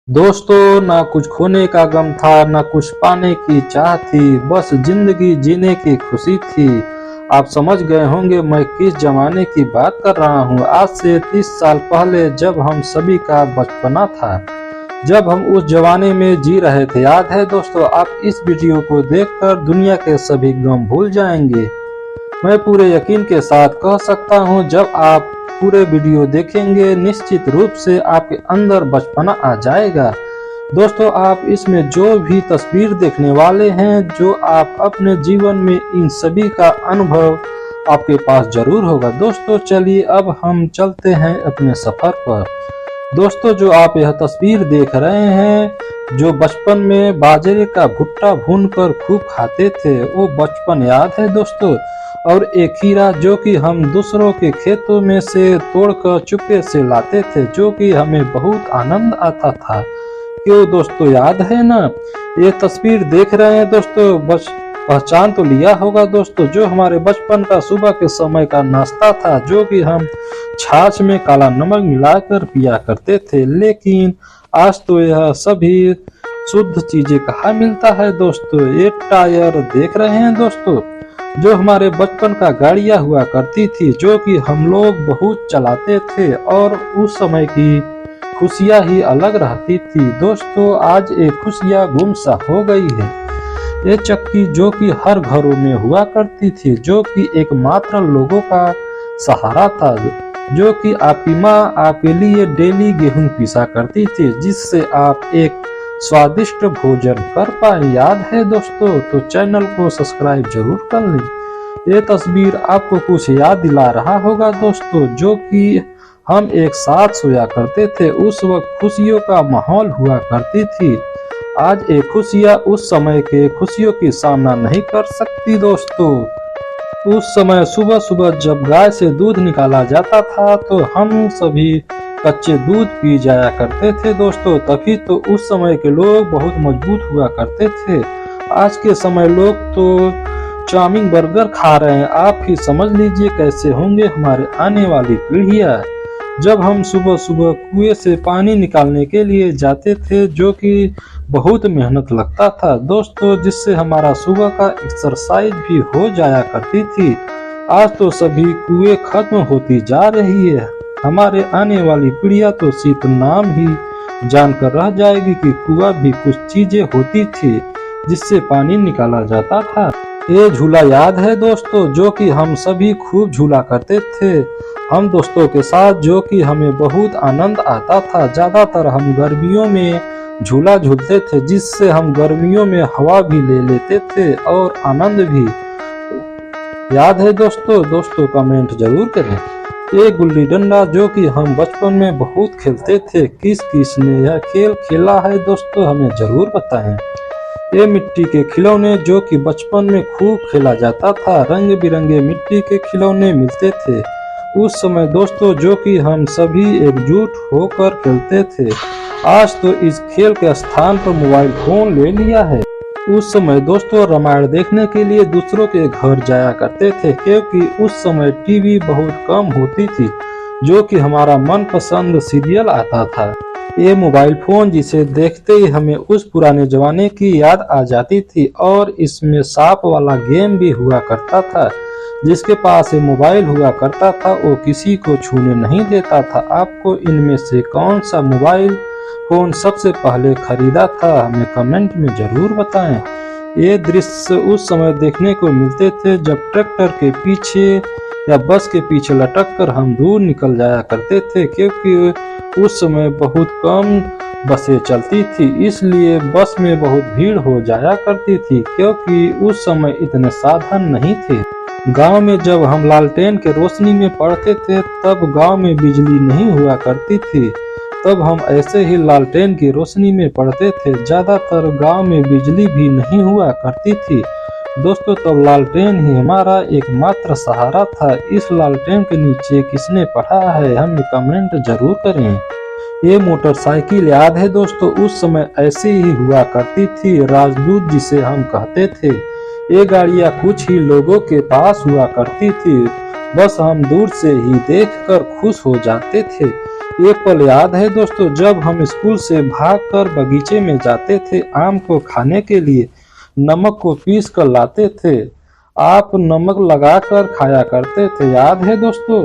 दोस्तों, ना कुछ खोने का गम था, ना कुछ पाने की चाह थी, बस जिंदगी जीने की खुशी थी। आप समझ गए होंगे मैं किस जमाने की बात कर रहा हूँ। आज से 30 साल पहले जब हम सभी का बचपना था, जब हम उस जमाने में जी रहे थे। याद है दोस्तों? आप इस वीडियो को देखकर दुनिया के सभी गम भूल जाएंगे। मैं पूरे यकीन के साथ कह सकता हूँ, जब आप पूरे वीडियो देखेंगे निश्चित रूप से आपके अंदर बचपना आ जाएगा। दोस्तों, आप इसमें जो भी तस्वीर देखने वाले हैं, जो आप अपने जीवन में इन सभी का अनुभव आपके पास जरूर होगा। दोस्तों चलिए अब हम चलते हैं अपने सफर पर। दोस्तों, जो आप यह तस्वीर देख रहे हैं, जो बचपन में बाजरे का भुट्टा भूनकर खूब खाते थे, वो बचपन याद है दोस्तों। और एक खीरा जो कि हम दूसरों के खेतों में से तोड़कर चुपके से लाते थे, जो कि हमें बहुत आनंद आता था। क्यों दोस्तों, याद है ना? ये तस्वीर देख रहे हैं दोस्तों, बस पहचान तो लिया होगा दोस्तों। जो हमारे बचपन का सुबह के समय का नाश्ता था, जो कि हम छाछ में काला नमक मिलाकर पिया करते थे। लेकिन आज तो यह सभी शुद्ध चीजें कहाँ मिलता है दोस्तों। ये टायर देख रहे हैं दोस्तों, जो हमारे बचपन का गाड़ियां हुआ करती थी, जो कि हम लोग बहुत चलाते थे, और उस समय की खुशियां ही अलग रहती थी दोस्तों। आज ये खुशियां गुम सा हो गई है। ये चक्की जो कि हर घरों में हुआ करती थी, जो कि एकमात्र लोगों का सहारा था, जो कि आपकी माँ आपके लिए डेली गेहूं पिसा करती थी, जिससे आप एक स्वादिष्ट भोजन कर पाए। याद है दोस्तों? तो चैनल को सब्सक्राइब जरूर कर लें। ये तस्वीर आपको कुछ याद दिला रहा होगा दोस्तों, जो कि हम एक साथ सोया करते थे। उस वक्त खुशियों का माहौल हुआ करती थी। आज ये खुशियाँ उस समय के खुशियों की सामना नहीं कर सकती दोस्तों। उस समय सुबह सुबह जब गाय से दूध निकाला जाता था, तो हम सभी कच्चे दूध पी जाया करते थे दोस्तों। तभी तो उस समय के लोग बहुत मजबूत हुआ करते थे। आज के समय लोग तो चाउमीन बर्गर खा रहे हैं। आप ही समझ लीजिए कैसे होंगे हमारे आने वाली पीढ़ियां। जब हम सुबह सुबह कुएं से पानी निकालने के लिए जाते थे, जो कि बहुत मेहनत लगता था दोस्तों, जिससे हमारा सुबह का एक्सरसाइज भी हो जाया करती थी। आज तो सभी कुएं खत्म होती जा रही है। हमारे आने वाली पीढ़ियां तो सिर्फ नाम ही जानकर रह जाएगी कि कुआं भी कुछ चीजें होती थी जिससे पानी निकाला जाता था। ये झूला याद है दोस्तों, जो कि हम सभी खूब झूला करते थे हम दोस्तों के साथ, जो कि हमें बहुत आनंद आता था। ज्यादातर हम गर्मियों में झूला झूलते थे, जिससे हम गर्मियों में हवा भी ले लेते थे और आनंद भी। याद है दोस्तों? दोस्तों कमेंट जरूर करें। ये गुल्ली डंडा जो कि हम बचपन में बहुत खेलते थे, किस किस ने यह खेल खेला है दोस्तों, हमें जरूर बताएं। ये मिट्टी के खिलौने जो कि बचपन में खूब खेला जाता था। रंग बिरंगे मिट्टी के खिलौने मिलते थे उस समय दोस्तों, जो कि हम सभी एकजुट होकर खेलते थे। आज तो इस खेल के स्थान पर मोबाइल फोन ले लिया है। उस समय दोस्तों रामायण देखने के लिए दूसरों के घर जाया करते थे, क्योंकि उस समय टीवी बहुत कम होती थी, जो कि हमारा मनपसंद सीरियल आता था। ये मोबाइल फोन जिसे देखते ही हमें उस पुराने जमाने की याद आ जाती थी। और इसमें सांप वाला गेम भी हुआ करता था। जिसके पास ये मोबाइल हुआ करता था, वो किसी को छूने नहीं देता था। आपको इनमें से कौन सा मोबाइल फोन सबसे पहले खरीदा था, हमें कमेंट में जरूर बताएं। ये दृश्य उस समय देखने को मिलते थे जब ट्रैक्टर के पीछे या बस के पीछे लटक कर हम दूर निकल जाया करते थे, क्योंकि उस समय बहुत कम बसें चलती थी, इसलिए बस में बहुत भीड़ हो जाया करती थी, क्योंकि उस समय इतने साधन नहीं थे। गांव में जब हम लालटेन के रोशनी में पढ़ते थे, तब गांव में बिजली नहीं हुआ करती थी, तब हम ऐसे ही लालटेन की रोशनी में पढ़ते थे। ज्यादातर गांव में बिजली भी नहीं हुआ करती थी दोस्तों, तब लालटेन ही हमारा एकमात्र सहारा था। इस लालटेन के नीचे किसने पढ़ा है, हमें कमेंट जरूर करें। ये मोटरसाइकिल याद है दोस्तों, उस समय ऐसी ही हुआ करती थी, राजदूत जिसे हम कहते थे। ये गाड़ियां कुछ ही लोगों के पास हुआ करती थी, बस हम दूर से ही देखकर खुश हो जाते थे। एक पल याद है दोस्तों, जब हम स्कूल से भागकर बगीचे में जाते थे आम को खाने के लिए। नमक को पीस कर लाते थे, आप नमक लगाकर खाया करते थे, याद है दोस्तों।